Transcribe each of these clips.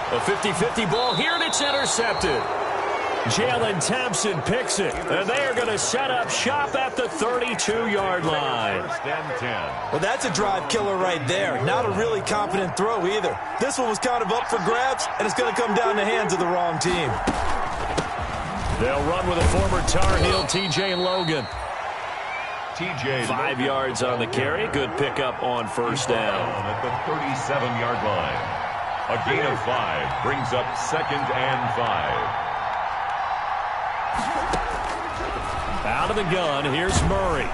A 50-50 ball here, and it's intercepted. Jalen Thompson picks it, and they are going to set up shop at the 32-yard line. Well, that's a drive killer right there. Not a really confident throw either. This one was kind of up for grabs, and it's going to come down the hands of the wrong team. They'll run with a former Tar Heel, TJ Logan. 5 yards on the carry. Good pickup on first down. At the 37-yard line. A gain of 5 brings up 2nd and 5. Out of the gun, here's Murray.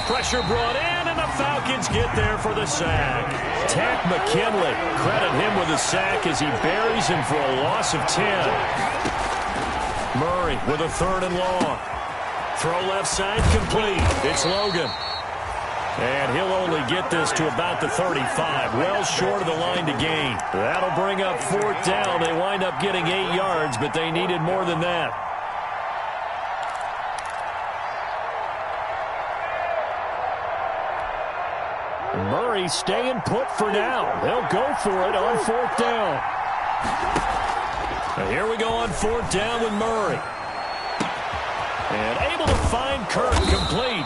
Pressure brought in, and the Falcons get there for the sack. Tack McKinley, credit him with a sack as he buries him for a loss of 10. Murray with a 3rd and long. Throw left side complete. It's Logan. And he'll only get this to about the 35, well short of the line to gain. That'll bring up 4th down. They wind up getting 8 yards, but they needed more than that. Murray staying put for now. They'll go for it on 4th down. Now here we go on 4th down with Murray. And able to find Kirk complete.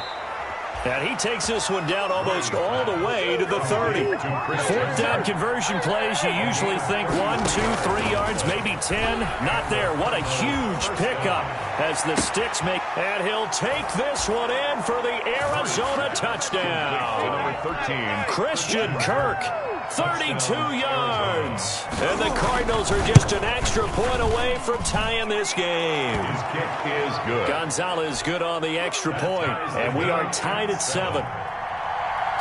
And he takes this one down almost all the way to the 30. 4th down conversion plays, you usually think 1, 2, 3 yards, maybe 10. Not there. What a huge pickup as the sticks make. And he'll take this one in for the Arizona touchdown. Number 13. Christian Kirk, 32 yards. And the Cardinals are just an extra point away from tying this game. His kick is good. Gonzalez good on the extra point. And we are tied at 7.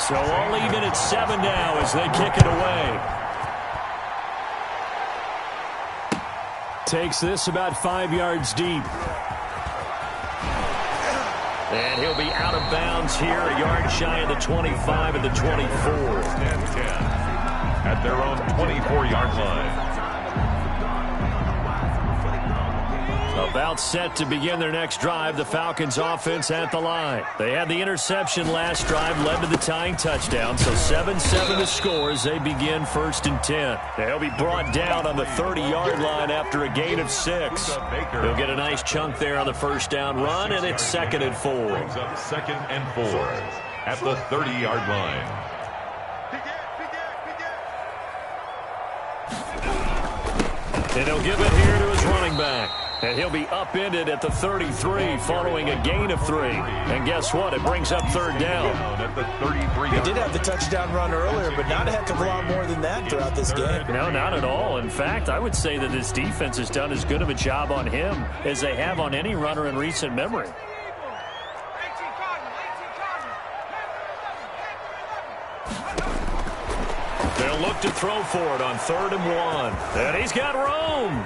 So all even at 7 now as they kick it away. Takes this about 5 yards deep. And he'll be out of bounds here, a yard shy of the 25 and the 24. 10-10 at their own 24-yard line. About set to begin their next drive, the Falcons offense at the line. They had the interception last drive, led to the tying touchdown, so 7-7 to score as they begin 1st and 10. They'll be brought down on the 30-yard line after a gain of 6. They'll get a nice chunk there on the first down run, and it's 2nd and 4. Brings up 2nd and 4 at the 30-yard line. And he'll give it here to his running back. And he'll be upended at the 33 following a gain of 3. And guess what? It brings up 3rd down. At the 33. He did have the touchdown run earlier, but not a heck of a lot more than that throughout this game. No, not at all. In fact, I would say that this defense has done as good of a job on him as they have on any runner in recent memory. They'll look to throw for it on 3rd and 1. And he's got room.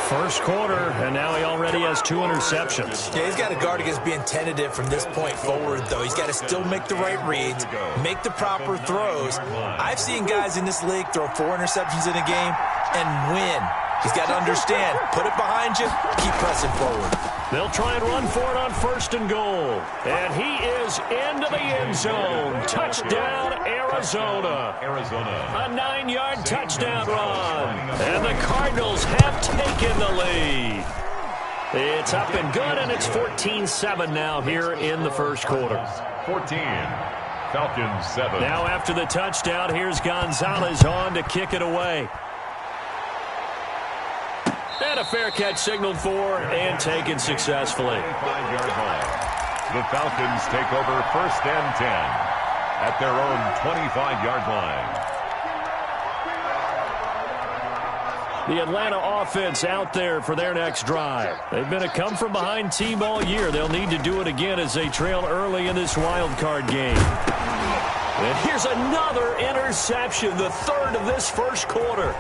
First quarter, and now he already has 2 interceptions. Yeah, he's got to guard against being tentative from this point forward, though. He's got to still make the right reads, make the proper throws. I've seen guys in this league throw 4 interceptions in a game and win. He's got to understand, put it behind you, keep pressing forward. They'll try and run for it on 1st and goal. And he is into the end zone. Touchdown, Arizona. A 9-yard touchdown run. And the Cardinals have taken the lead. It's up and good, and it's 14-7 now here in the first quarter. 14. Falcons 7. Now after the touchdown, here's Gonzalez on to kick it away. And a fair catch signaled for and taken successfully. 5-yard line. The Falcons take over 1st and 10 at their own 25-yard line. The Atlanta offense out there for their next drive. They've been a come-from-behind team all year. They'll need to do it again as they trail early in this wild card game. And here's another interception, the 3rd of this first quarter.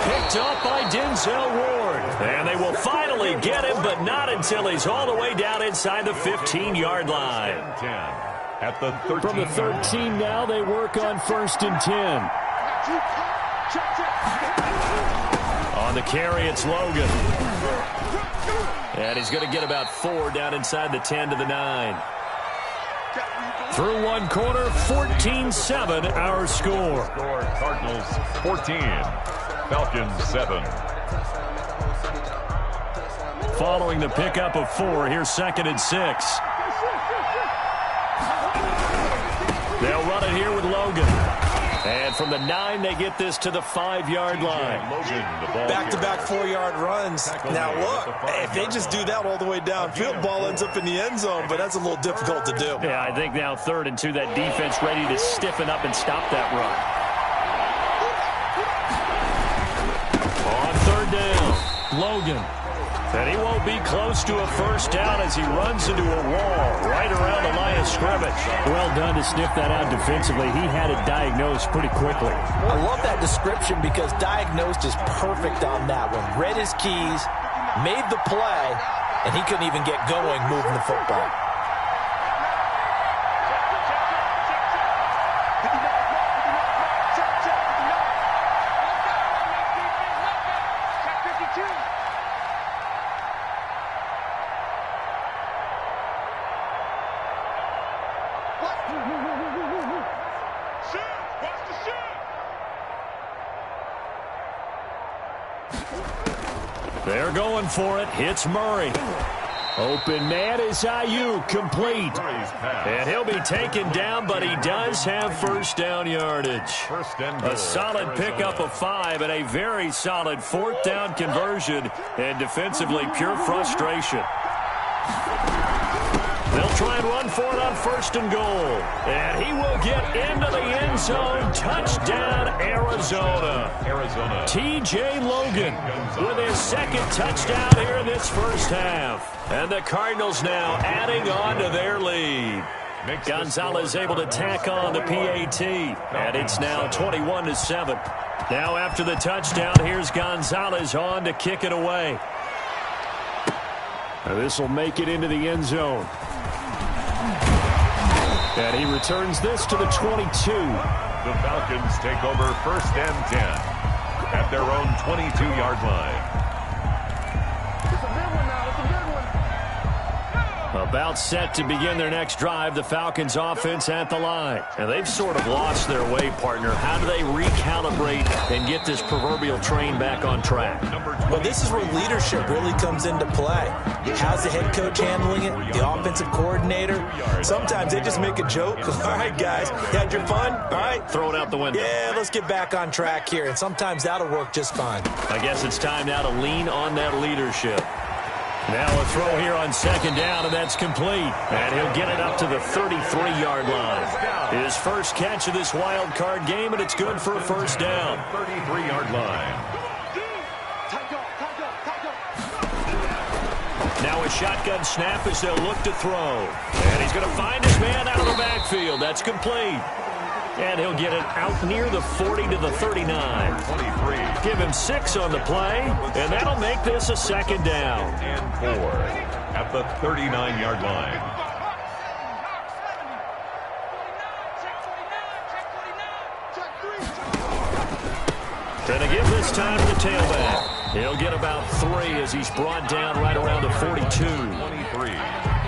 Picked up by Denzel Ward. And they will finally get him, but not until he's all the way down inside the 15-yard line. 10 at the 13. From the 13 now, they work on 1st and 10. On the carry, it's Logan. And he's going to get about 4 down inside the 10 to the 9. Through one quarter, 14-7 our score. Cardinals 14, Falcons 7. Following the pickup of 4, here's 2nd and 6. They'll run it here with Logan. And from the 9, they get this to the 5-yard line. Back-to-back 4-yard runs. Now, look, if they just do that all the way downfield, ball ends up in the end zone, but that's a little difficult to do. Yeah, I think now 3rd and 2, that defense ready to stiffen up and stop that run. On 3rd down, Logan. And he won't be close to a first down as he runs into a wall right around the line of scrimmage. Well done to sniff that out defensively. He had it diagnosed pretty quickly. I love that description because diagnosed is perfect on that one. Read his keys, made the play, and he couldn't even get going moving the football. They're going for it. Hits Murray. Open man is Ayuk, complete. And he'll be taken down, but he does have first down yardage. A solid pickup of 5 and a very solid 4th down conversion. And defensively, pure frustration. They'll try and run for it on 1st and goal. And he will get into the end zone. Touchdown, Arizona. T.J. Logan with his 2nd touchdown here in this first half. And the Cardinals now adding on to their lead. Gonzalez able to tack on the PAT. And it's now 21-7. Now after the touchdown, here's Gonzalez on to kick it away. This will make it into the end zone. And he returns this to the 22. The Falcons take over 1st and 10 at their own 22-yard line. About set to begin their next drive, the Falcons offense at the line. And they've sort of lost their way, partner. How do they recalibrate and get this proverbial train back on track? Well, this is where leadership really comes into play. How's the head coach handling it? The offensive coordinator? Sometimes they just make a joke. All right, guys, you had your fun? All right. Throw it out the window. Yeah, let's get back on track here. And sometimes that'll work just fine. I guess it's time now to lean on that leadership. Now a throw here on 2nd down, and that's complete. And he'll get it up to the 33-yard line. His first catch of this wild card game, and it's good for a first down. 33-yard line. Now a shotgun snap as they'll look to throw. And he's going to find his man out of the backfield. That's complete. And he'll get it out near the 40 to the 39. 23. Give him 6 on the play, and that'll make this a 2nd down. And 4 at the 39-yard line. Gonna give this time to the tailback. He'll get about 3 as he's brought down right around the 42. 23.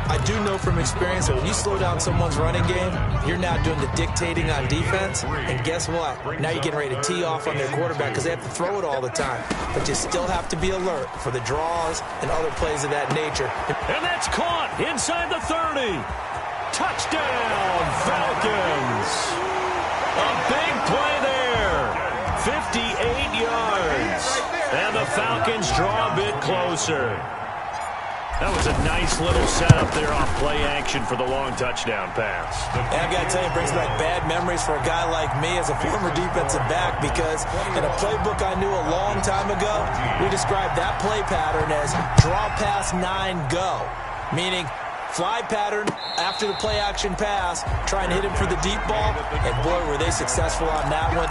I do know from experience that when you slow down someone's running game, you're now doing the dictating on defense. And guess what? Now you're getting ready to tee off on their quarterback because they have to throw it all the time. But you still have to be alert for the draws and other plays of that nature. And that's caught inside the 30. Touchdown, Falcons. A big play there. 58 yards. And the Falcons draw a bit closer. That was a nice little setup there off play action for the long touchdown pass. And I got to tell you, it brings back bad memories for a guy like me as a former defensive back because in a playbook I knew a long time ago, we described that play pattern as draw pass 9 go, meaning fly pattern after the play action pass, try and hit him for the deep ball, and boy, were they successful on that one.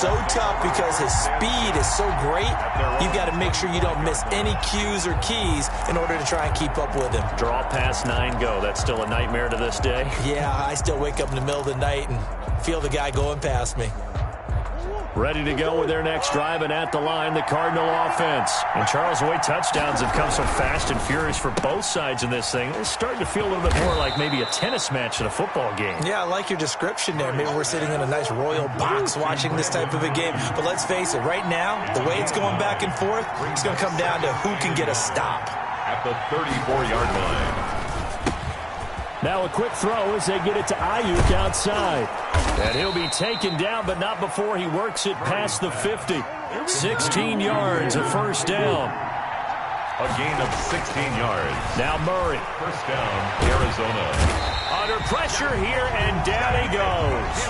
So tough because his speed is so great, you've got to make sure you don't miss any cues or keys in order to try and keep up with him. Draw pass 9 go. That's still a nightmare to this day. Yeah, I still wake up in the middle of the night and feel the guy going past me. Ready to go with their next drive, and at the line, the Cardinal offense. And Charles, the way touchdowns have come so fast and furious for both sides in this thing, it's starting to feel a little bit more like maybe a tennis match in a football game. Yeah, I like your description there. Maybe we're sitting in a nice royal box watching this type of a game. But let's face it, right now, the way it's going back and forth, it's going to come down to who can get a stop. At the 34-yard line. Now a quick throw as they get it to Ayuk outside. And he'll be taken down, but not before he works it past the 50. 16 yards, a first down. A gain of 16 yards. Now Murray. First down, Arizona. Under pressure here, and down he goes.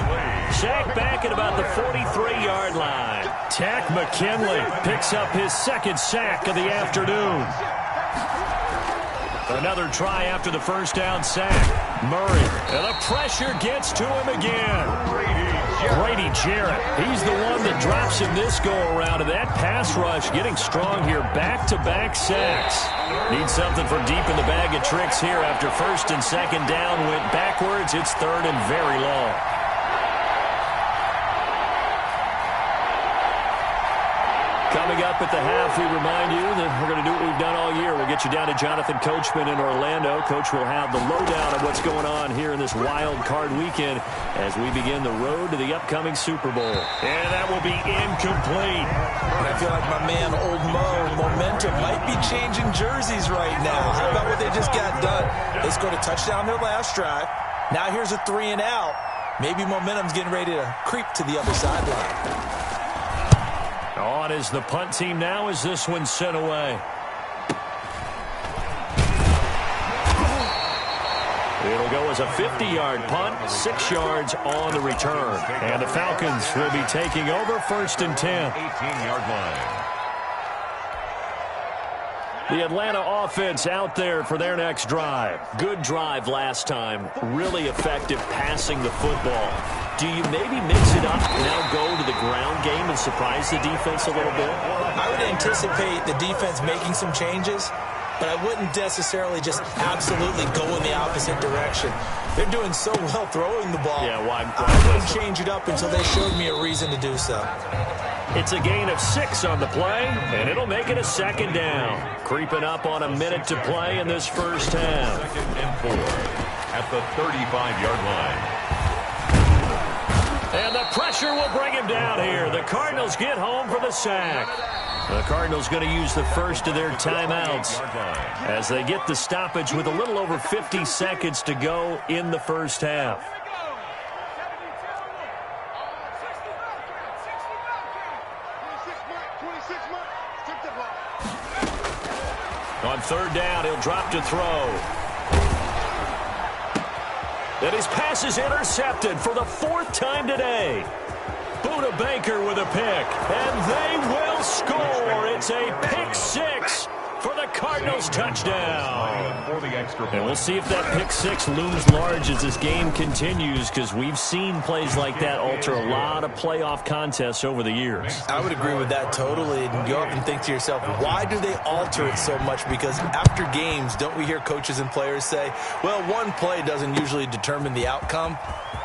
Sacked back at about the 43-yard line. Tack McKinley picks up his second sack of the afternoon. Another try after the first down sack. Murray, and the pressure gets to him again. Brady Jarrett, he's the one that drops him this go-around, and that pass rush getting strong here. Back-to-back sacks. Need something for deep in the bag of tricks here after first and second down went backwards. It's third and very long. Coming up at the half, we remind you that we're going to do what we've done all year. We'll get you down to Jonathan Coachman in Orlando. Coach will have the lowdown of what's going on here in this wild card weekend as we begin the road to the upcoming Super Bowl. And that will be incomplete. And I feel like my man, Old Mo, momentum might be changing jerseys right now. How about what they just got done? They scored a touchdown their last drive. Now here's a 3 and out. Maybe momentum's getting ready to creep to the other sideline. On is the punt team now as this one's sent away. It'll go as a 50-yard punt, 6 yards on the return. And the Falcons will be taking over first and 10. 18-yard line. The Atlanta offense out there for their next drive. Good drive last time. Really effective passing the football. Do you maybe mix it up, now go to the ground game and surprise the defense a little bit? I would anticipate the defense making some changes, but I wouldn't necessarily just absolutely go in the opposite direction. They're doing so well throwing the ball. Yeah, why? I wouldn't change it up until they showed me a reason to do so. It's a gain of 6 on the play, and it'll make it a second down. Creeping up on a minute to play in this first half. Second and 4 at the 35-yard line. And the pressure will bring him down here. The Cardinals get home for the sack. The Cardinals going to use the first of their timeouts as they get the stoppage with a little over 50 seconds to go in the first half. On third down, he'll drop to throw. And his pass is intercepted for the 4th time today. Buda Baker with a pick, and they will score. It's a pick 6 for the Cardinals touchdown. And we'll see if that pick 6 looms large as this game continues, because we've seen plays like that alter a lot of playoff contests over the years. I would agree with that totally. And go up and think to yourself, why do they alter it so much? Because after games, don't we hear coaches and players say, well, one play doesn't usually determine the outcome?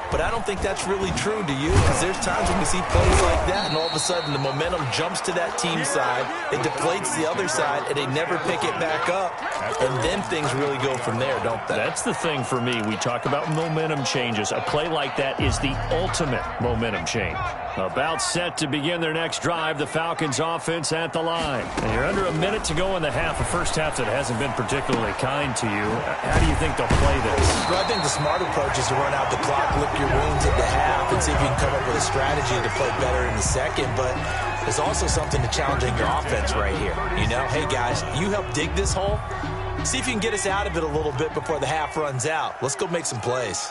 But I don't think that's really true, do you? Because there's times when we see plays like that, and all of a sudden the momentum jumps to that team side, it deflates the other side, and they never pick it back up. And then things really go from there, don't they? That's the thing for me. We talk about momentum changes. A play like that is the ultimate momentum change. About set to begin their next drive, the Falcons offense at the line. And you're under a minute to go in the half, a first half that hasn't been particularly kind to you. How do you think they'll play this? Well, I think the smart approach is to run out the clock, lick your wounds at the half, and see if you can come up with a strategy to play better in the second. But there's also something to challenging your offense right here. You know, hey, guys, you help dig this hole. See if you can get us out of it a little bit before the half runs out. Let's go make some plays.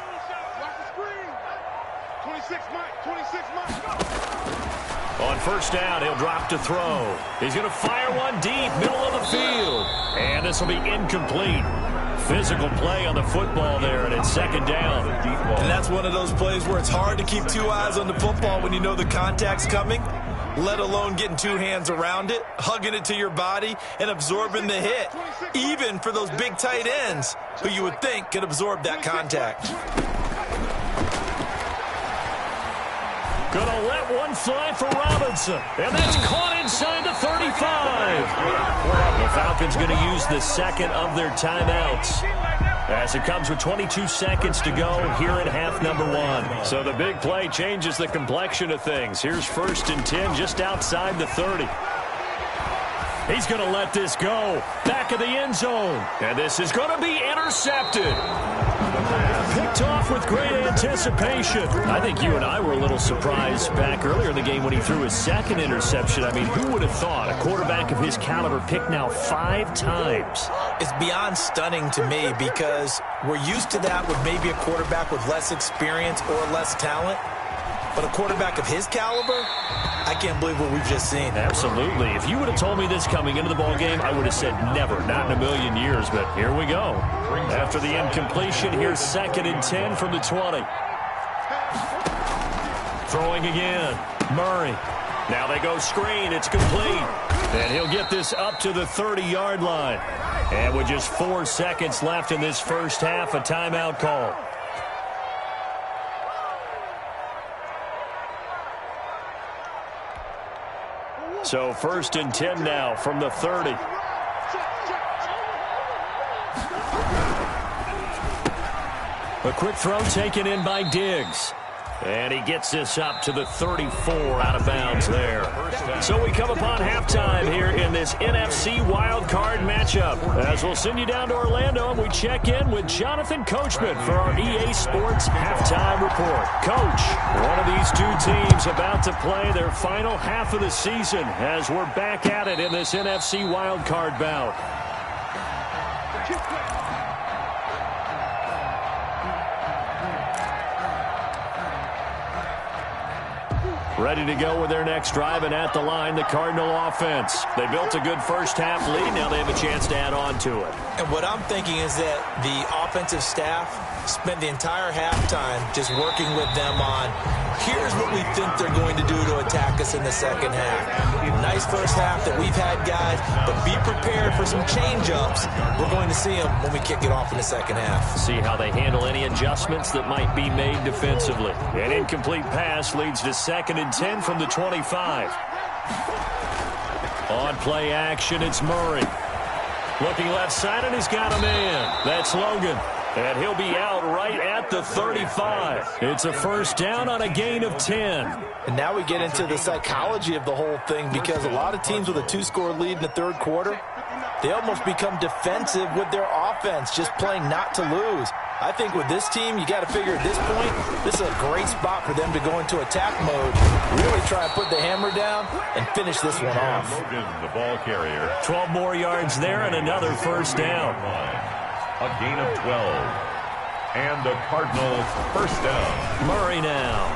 On first down, he'll drop to throw. He's going to fire one deep, middle of the field. And this will be incomplete. Physical play on the football there, and it's second down. And that's one of those plays where it's hard to keep 2 eyes on the football when you know the contact's coming, let alone getting 2 hands around it, hugging it to your body, and absorbing the hit, even for those big tight ends who you would think could absorb that contact. Gonna let one fly for Robinson. And that's caught inside the 35. The Falcons going to use the second of their timeouts, as it comes with 22 seconds to go here in half number 1. So the big play changes the complexion of things. Here's 1st and 10 just outside the 30. He's going to let this go. Back of the end zone. And this is going to be intercepted. Picked off with great anticipation. I think you and I were a little surprised back earlier in the game when he threw his second interception. I mean, who would have thought a quarterback of his caliber picked now 5 times? It's beyond stunning to me because we're used to that with maybe a quarterback with less experience or less talent. But a quarterback of his caliber, I can't believe what we've just seen. Absolutely. If you would have told me this coming into the ballgame, I would have said never, not in a million years. But here we go. After the incompletion, here's 2nd and 10 from the 20. Throwing again. Murray. Now they go screen. It's complete. And he'll get this up to the 30-yard line. And with just 4 seconds left in this first half, a timeout call. So 1st and 10 now from the 30. A quick throw taken in by Diggs. And he gets this up to the 34 out of bounds there. So we come upon halftime here in this NFC wildcard matchup, as we'll send you down to Orlando and we check in with Jonathan Coachman for our EA Sports Halftime Report. Coach, one of these two teams about to play their final half of the season as we're back at it in this NFC wildcard bout. Ready to go with their next drive, and at the line, the Cardinal offense. They built a good first half lead. Now they have a chance to add on to it. And what I'm thinking is that the offensive staff spent the entire halftime just working with them on, here's what we think they're going to do to attack us in the second half. Nice first half that we've had, guys, but be prepared for some change-ups. We're going to see them when we kick it off in the second half. See how they handle any adjustments that might be made defensively. An incomplete pass leads to 2nd and 10 from the 25. On play action, it's Murray. Looking left side, and he's got a man. That's Logan. And he'll be out right at the 35. It's a first down on a gain of 10. And now we get into the psychology of the whole thing, because a lot of teams with a 2-score lead in the third quarter, they almost become defensive with their offense, just playing not to lose. I think with this team, you got to figure at this point, this is a great spot for them to go into attack mode, really try and put the hammer down and finish this one off. Logan, the ball carrier. 12 more yards there and another first down. A gain of 12. And the Cardinals first down. Murray now.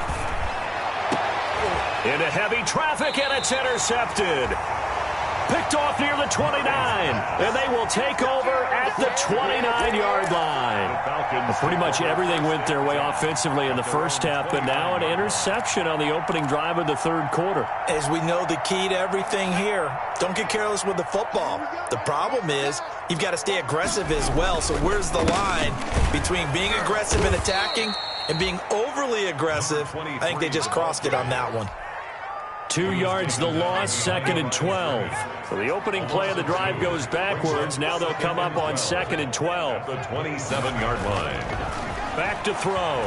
Into heavy traffic, and it's intercepted. Picked off near the 29, and they will take over at the 29-yard line. Pretty much everything went their way offensively in the first half, but now an interception on the opening drive of the third quarter. As we know, the key to everything here, don't get careless with the football. The problem is you've got to stay aggressive as well, so where's the line between being aggressive and attacking and being overly aggressive? I think they just crossed it on that one. 2 yards the loss, 2nd and 12. So the opening play of the drive goes backwards. Now they'll come up on 2nd and 12. The 27-yard line. Back to throw.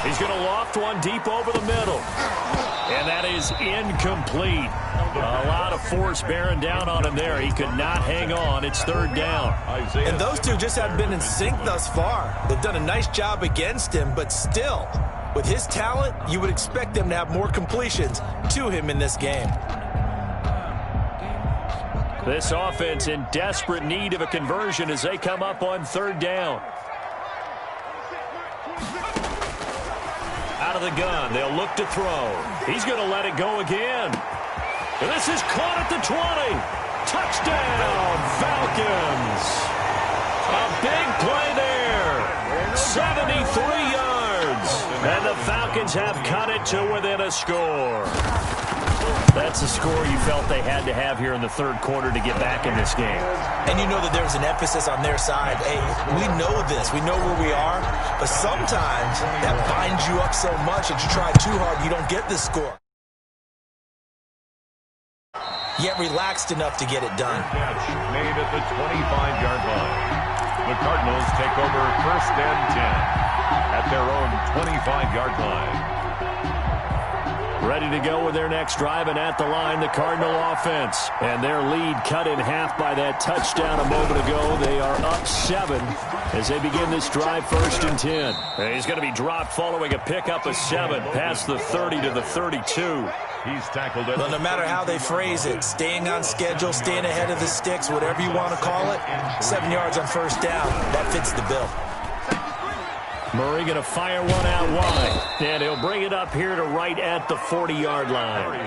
He's going to loft one deep over the middle. And that is incomplete. A lot of force bearing down on him there. He could not hang on. It's 3rd down. And those two just haven't been in sync thus far. They've done a nice job against him, but still, with his talent, you would expect them to have more completions to him in this game. This offense in desperate need of a conversion as they come up on 3rd down. Out of the gun, they'll look to throw. He's going to let it go again. And this is caught at the 20. Touchdown, Falcons. A big play there. 73 yards. And the Falcons have cut it to within a score. That's a score you felt they had to have here in the third quarter to get back in this game. And you know that there's an emphasis on their side. Hey, we know this. We know where we are. But sometimes that binds you up so much that you try too hard, you don't get the score. Yet relaxed enough to get it done. Catch made at the 25-yard line. The Cardinals take over 1st and 10 at their own 25-yard line. Ready to go with their next drive, and at the line, the Cardinal offense. And their lead cut in half by that touchdown a moment ago. They are up 7 as they begin this drive, 1st and 10. And he's going to be dropped following a pickup of 7 past the 30 to the 32. He's tackled it. Well, no matter how they phrase it, staying on schedule, staying ahead of the sticks, whatever you want to call it, 7 yards on 1st down, that fits the bill. Murray going to fire one out wide, and he'll bring it up here to right at the 40-yard line.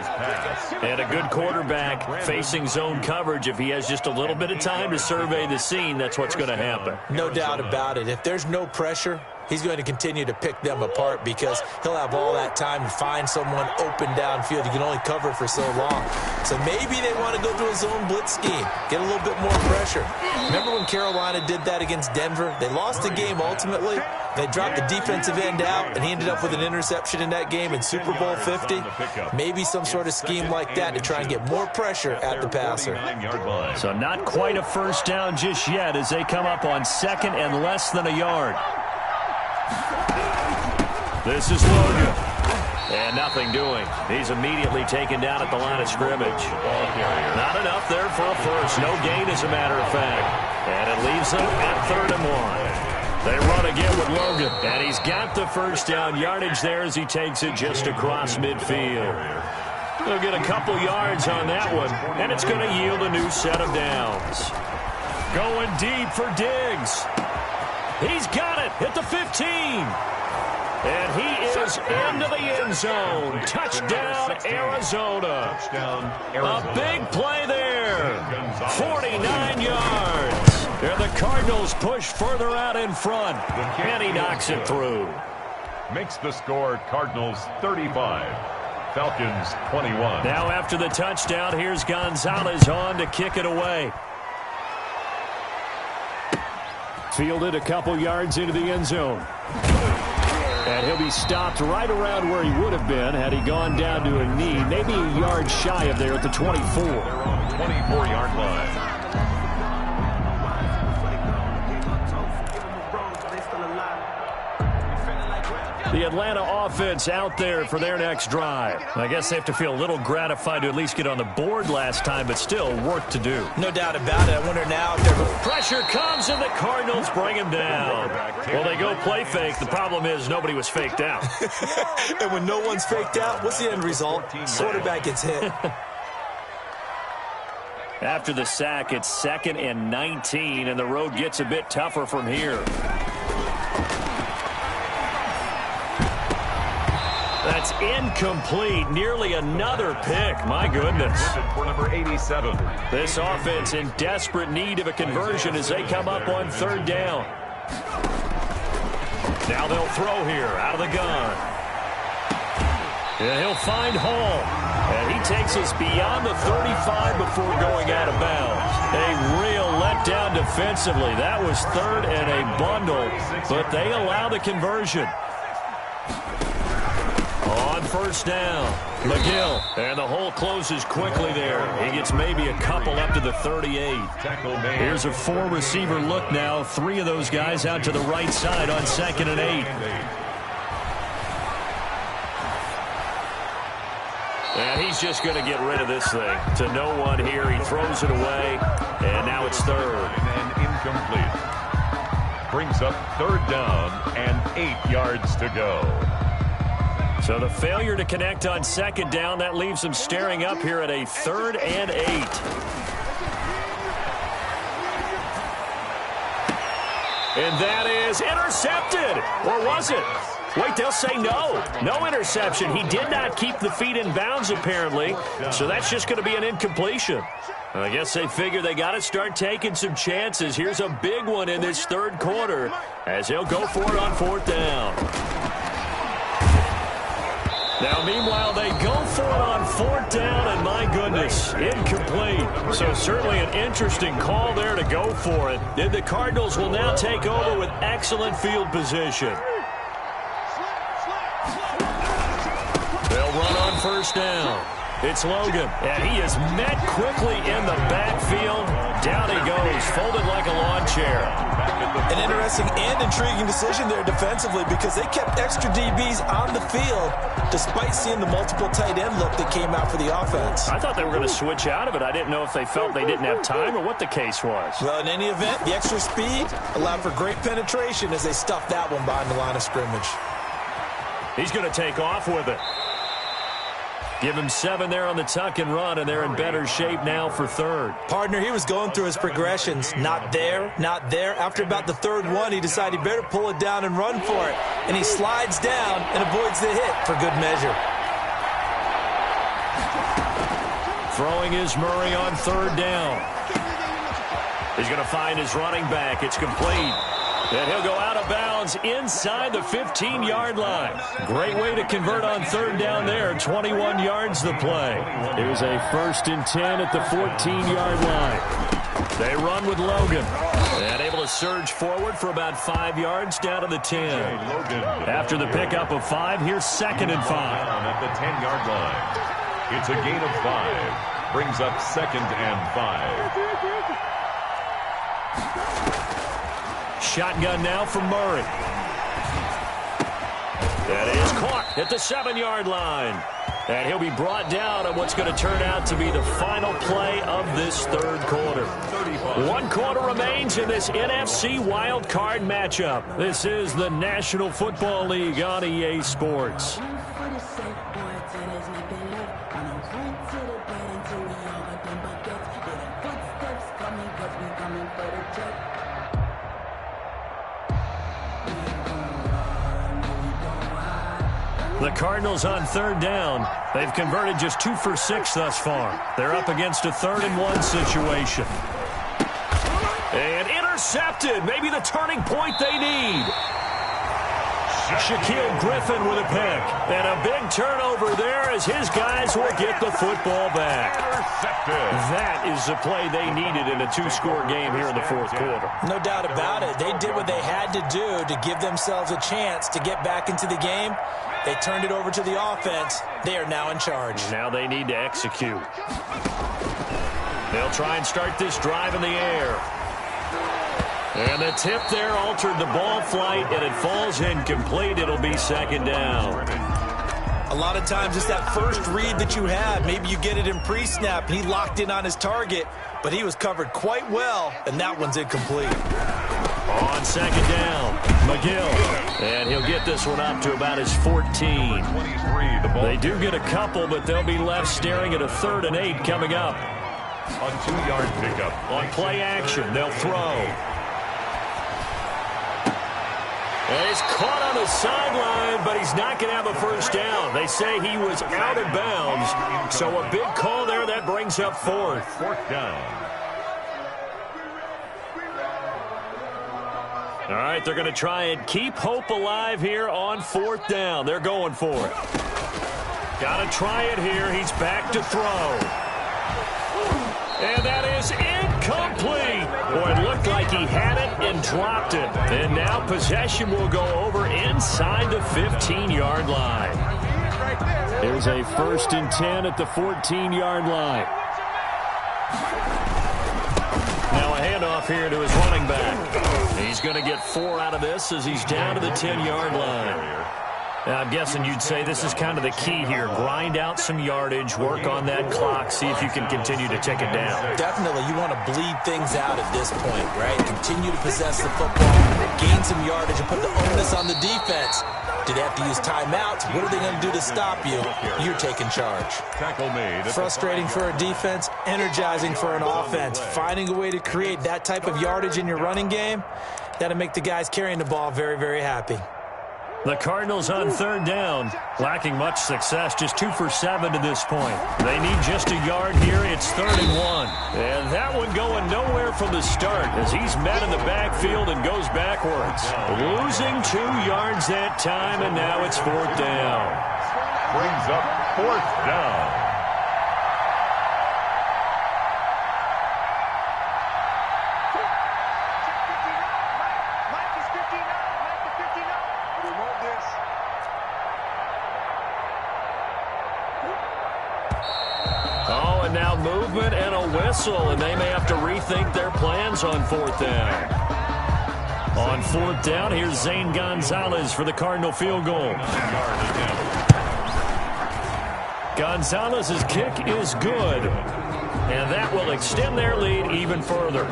And a good quarterback facing zone coverage. If he has just a little bit of time to survey the scene, that's what's going to happen. No doubt about it. If there's no pressure, he's going to continue to pick them apart because he'll have all that time to find someone open downfield. He can only cover for so long. So maybe they want to go to a zone blitz scheme, get a little bit more pressure. Remember when Carolina did that against Denver? They lost the game ultimately. They dropped the defensive end out, and he ended up with an interception in that game in Super Bowl 50. Maybe some sort of scheme like that to try and get more pressure at the passer. So not quite a 1st down just yet as they come up on 2nd and less than a yard. This is Logan. And nothing doing. He's immediately taken down at the line of scrimmage. Not enough there for a first. No gain, as a matter of fact. And it leaves them at 3rd and 1. They run again with Logan. And he's got the 1st down yardage there as he takes it just across midfield. They'll get a couple yards on that one. And it's going to yield a new set of downs. Going deep for Diggs. He's got it at the 15. And he is into the end zone. Touchdown, Arizona. A big play there. 49 yards. And the Cardinals push further out in front. And he knocks it through. Makes the score Cardinals 35. Falcons 21. Now after the touchdown, here's Gonzalez on to kick it away. Fielded a couple yards into the end zone. And he'll be stopped right around where he would have been had he gone down to a knee, maybe a yard shy of there at the 24. They're on the 24-yard line. The Atlanta offense out there for their next drive. I guess they have to feel a little gratified to at least get on the board last time, but still work to do. No doubt about it. I wonder now if they're... Pressure comes and the Cardinals bring him down. Well, they go play fake. The problem is nobody was faked out. And when no one's faked out, what's the end result? Quarterback gets hit. After the sack, it's 2nd and 19, and the road gets a bit tougher from here. That's incomplete. Nearly another pick. My goodness. For number 87. This offense in desperate need of a conversion as they come up on 3rd down. Now they'll throw here out of the gun. And he'll find Hall. And he takes us beyond the 35 before going out of bounds. A real letdown defensively. That was 3rd and a bundle, but they allow the conversion. On 1st down, McGill, and the hole closes quickly there. He gets maybe a couple up to the 38. Here's a 4-receiver look now. 3 of those guys out to the right side on 2nd and 8. And he's just going to get rid of this thing. To no one here, he throws it away, and now it's 3rd. And incomplete. Brings up 3rd down and 8 yards to go. So the failure to connect on 2nd down, that leaves them staring up here at a 3rd and 8. And that is intercepted. Or was it? Wait, they'll say no. No interception. He did not keep the feet in bounds, apparently. So that's just going to be an incompletion. I guess they figure they got to start taking some chances. Here's a big one in this 3rd quarter as he'll go for it on 4th down. Now, meanwhile, they go for it on 4th down, and my goodness, incomplete. So certainly an interesting call there to go for it. And the Cardinals will now take over with excellent field position. They'll run on 1st down. It's Logan, and he is met quickly in the backfield. Down he goes, folded like a lawn chair. An interesting and intriguing decision there defensively because they kept extra DBs on the field despite seeing the multiple tight end look that came out for the offense. I thought they were going to switch out of it. I didn't know if they felt they didn't have time or what the case was. Well, in any event, the extra speed allowed for great penetration as they stuffed that one behind the line of scrimmage. He's going to take off with it. Give him 7 there on the tuck and run, and they're in better shape now for 3rd. Partner, he was going through his progressions. Not there, not there. After about the 3rd one, he decided he better pull it down and run for it. And he slides down and avoids the hit for good measure. Throwing is Murray on 3rd down. He's going to find his running back. It's complete. And he'll go out of bounds inside the 15-yard line. Great way to convert on 3rd down there. 21 yards the play. It was a 1st and 10 at the 14-yard line. They run with Logan. And able to surge forward for about 5 yards down to the 10. After the pickup of 5, here's 2nd and 5. At the 10-yard line. It's a gain of 5. Brings up 2nd and 5. Shotgun now from Murray. That is caught at the 7-yard line. And he'll be brought down on what's going to turn out to be the final play of this 3rd quarter. 1 quarter remains in this NFC wild card matchup. This is the National Football League on EA Sports. The Cardinals on 3rd down. They've converted just 2 for 6 thus far. They're up against a 3rd and 1 situation. And intercepted. Maybe the turning point they need. Shaquille Griffin with a pick. And a big turnover there as his guys will get the football back. That is the play they needed in a 2-score game here in the 4th quarter. No doubt about it. They did what they had to do to give themselves a chance to get back into the game. They turned it over to the offense. They are now in charge. Now they need to execute. They'll try and start this drive in the air. And the tip there altered the ball flight, and it falls incomplete. It'll be 2nd down. A lot of times it's that first read that you have. Maybe you get it in pre-snap, and he locked in on his target, but he was covered quite well, and that one's incomplete. On 2nd down, McGill. And he'll get this one up to about his 14. They do get a couple, but they'll be left staring at a 3rd and 8 coming up. A 2-yard pickup. On play action, they'll throw. And he's caught on the sideline, but he's not going to have a 1st down. They say he was out of bounds, so a big call there that brings up 4th. 4th down. All right, they're going to try and keep hope alive here on 4th down. They're going for it. Got to try it here. He's back to throw. And that is incomplete. Boy, it looked like he had it and dropped it. And now possession will go over inside the 15-yard line. There's a 1st and 10 at the 14-yard line. Now a handoff here to his running back. He's going to get 4 out of this as he's down to the 10-yard line. Now, I'm guessing you'd say this is kind of the key here. Grind out some yardage, work on that clock, see if you can continue to take it down. Definitely, you want to bleed things out at this point, right? Continue to possess the football, gain some yardage, and put the onus on the defense. Do they have to use timeouts? What are they going to do to stop you? You're taking charge. Tackle made. Frustrating for a defense, energizing for an offense. Finding a way to create that type of yardage in your running game, that'll make the guys carrying the ball very, very happy. The Cardinals on 3rd down, lacking much success, just 2 for 7 to this point. They need just a yard here. It's 3rd and 1. And that one going nowhere from the start as he's met in the backfield and goes backwards. Losing 2 yards that time, and now it's 4th down. Brings up 4th down. Oh, and now movement and a whistle, and they may have to rethink their plans on 4th down. On 4th down, here's Zane Gonzalez for the Cardinal field goal. Gonzalez's kick is good, and that will extend their lead even further.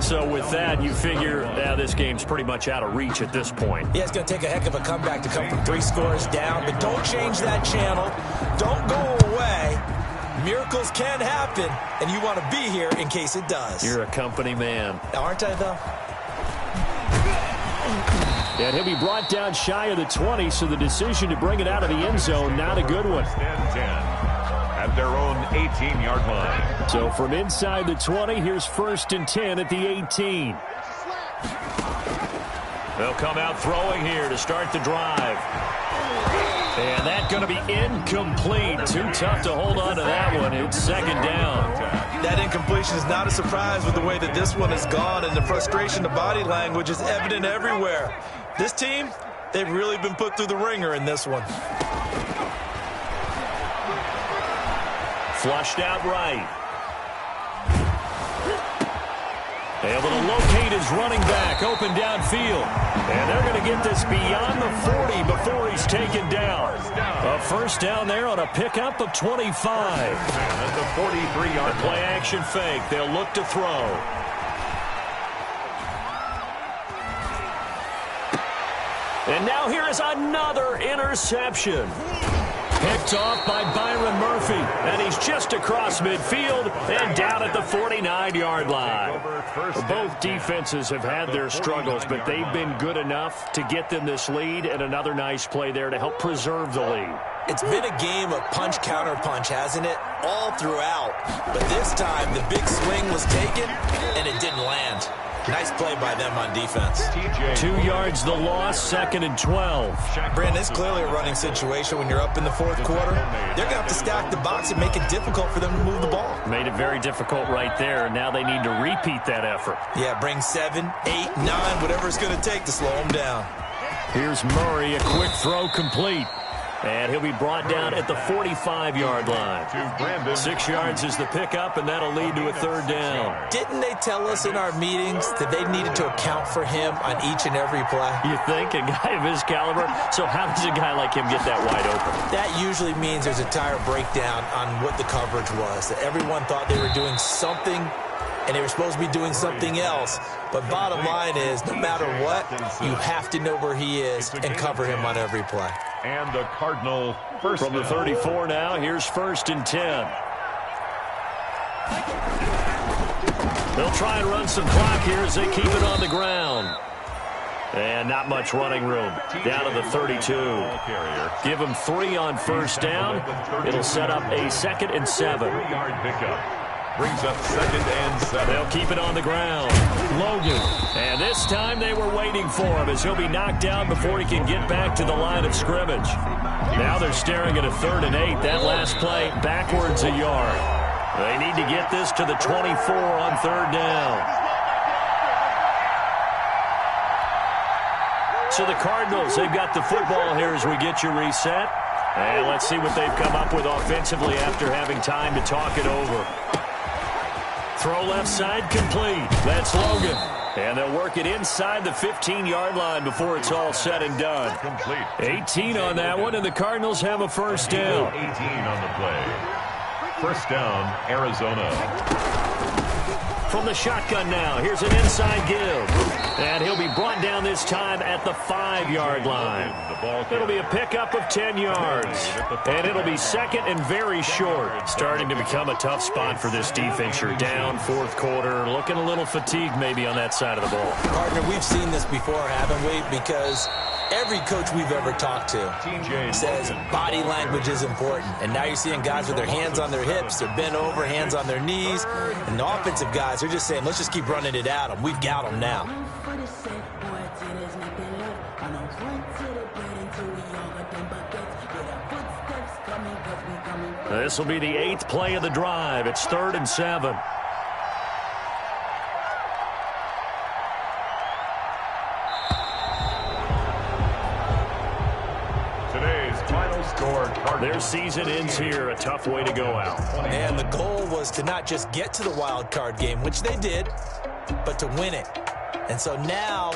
So with that, you figure this game's pretty much out of reach at this point. Yeah, it's going to take a heck of a comeback to come from 3 scores down, but don't change that channel. Don't go away. Miracles can happen, and you want to be here in case it does. You're a company man. Aren't I, though? And he'll be brought down shy of the 20, so the decision to bring it out of the end zone, not a good one. 10 at their own 18-yard line. So from inside the 20, here's 1st and 10 at the 18. They'll come out throwing here to start the drive. And that's going to be incomplete. Too tough to hold on to that one. It's 2nd down. That incompletion is not a surprise with the way that this one has gone, and the frustration, the body language is evident everywhere. This team, they've really been put through the ringer in this one. Flushed out right. Able to locate his running back open downfield. And they're going to get this beyond the 40 before he's taken down. A 1st down there on a pickup of 25. At the 43-yard play action fake. They'll look to throw. And now here is another interception. Picked off by Byron Murphy. And he's just across midfield and down at the 49-yard line. Both defenses have had their struggles, but they've been good enough to get them this lead, and another nice play there to help preserve the lead. It's been a game of punch-counter-punch, hasn't it? All throughout. But this time, the big swing was taken, and it didn't land. Nice play by them on defense. 2 yards the loss, 2nd and 12. Brandon, it's clearly a running situation when you're up in the 4th quarter. They're going to have to stack the box and make it difficult for them to move the ball. Made it very difficult right there, and now they need to repeat that effort. Yeah, bring 7, 8, 9, whatever it's going to take to slow them down. Here's Murray, a quick throw complete. And he'll be brought down at the 45-yard line. 6 yards is the pickup, and that'll lead to a 3rd down. Didn't they tell us in our meetings that they needed to account for him on each and every play? You think? A guy of his caliber? So how does a guy like him get that wide open? That usually means there's a tire breakdown on what the coverage was. That everyone thought they were doing something, and they were supposed to be doing something else. But bottom line is, no matter what, you have to know where he is and cover him on every play. And the Cardinal first from the 34 now. Here's 1st and 10. They'll try and run some clock here as they keep it on the ground. And not much running room. Down to the 32. Give them 3 on 1st down. It'll set up a 2nd and 7. 3-yard pickup. Brings up 2nd and 7. They'll keep it on the ground. Logan. And this time they were waiting for him as he'll be knocked down before he can get back to the line of scrimmage. Now they're staring at a 3rd and 8. That last play backwards a yard. They need to get this to the 24 on 3rd down. So the Cardinals, they've got the football here as we get you reset. And let's see what they've come up with offensively after having time to talk it over. Throw left side complete. That's Logan. And they'll work it inside the 15-yard line before it's all said and done. Complete. 18 on that one, and the Cardinals have a 1st down. 18 on the play. 1st down, Arizona. From the shotgun now, here's an inside give. And he'll be brought down this time at the 5-yard line. It'll be a pickup of 10 yards. And it'll be 2nd and very short. Starting to become a tough spot for this defense. You're down 4th quarter, looking a little fatigued maybe on that side of the ball. Partner, we've seen this before, haven't we? Because every coach we've ever talked to says body language is important. And now you're seeing guys with their hands on their hips, they're bent over, hands on their knees. And the offensive guys, they're just saying, let's just keep running it at them. We've got them now. This will be the 8th play of the drive. It's 3rd and 7. Today's final score. Their season ends here. A tough way to go out. And the goal was to not just get to the wild card game, which they did, but to win it. And so now